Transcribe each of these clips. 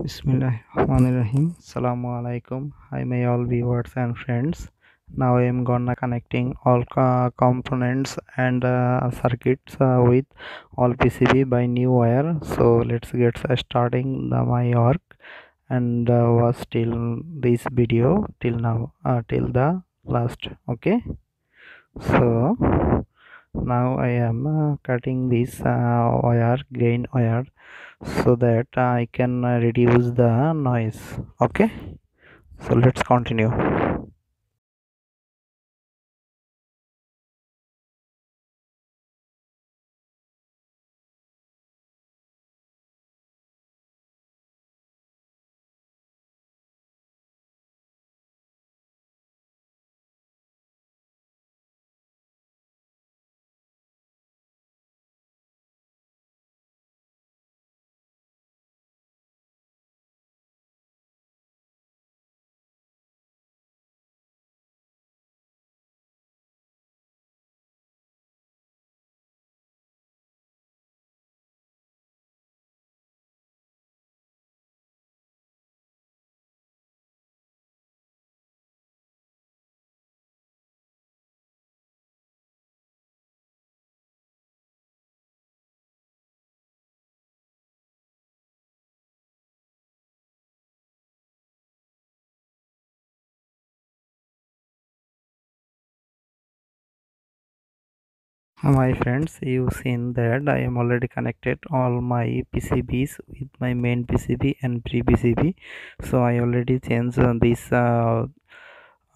Bismillahirrahmanirrahim. Assalamu alaikum. Hi, my all viewers and friends. Now I am gonna connecting all components and circuits with all PCB by new wire. So let's get starting my work and watch till this video till now till the last. Okay. So now I am cutting this wire, grain wire, so that I can reduce the noise. Okay, so let's continue. My friends, you've seen that I am already connected all my PCBs with my main PCB and pre-PCB. So I already changed this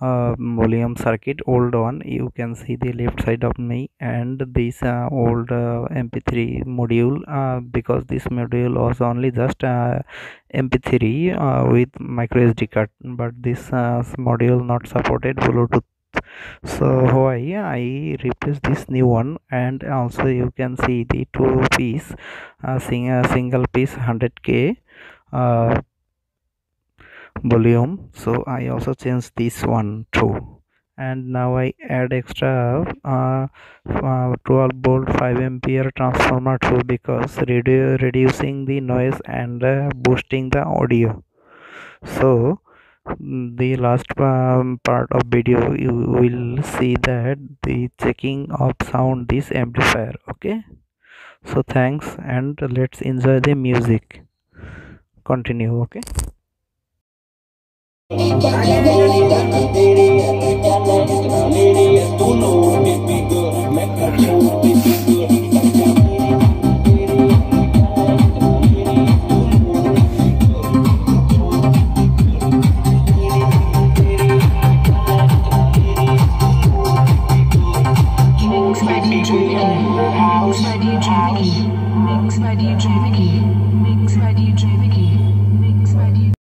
volume circuit, old one. You can see the left side of me, and this old mp3 module, because this module was only just mp3 with micro SD card, but this module not supported Bluetooth. So why I replace this new one, and also you can see the two piece single piece 100k volume. So I also changed this one too, and now I add extra 12 volt 5 ampere transformer too, because reducing the noise and boosting the audio. So the last part of video you will see that the checking of sound this amplifier. Okay, so thanks, and let's enjoy the music. Continue. Okay. Mix by DJ Mickey.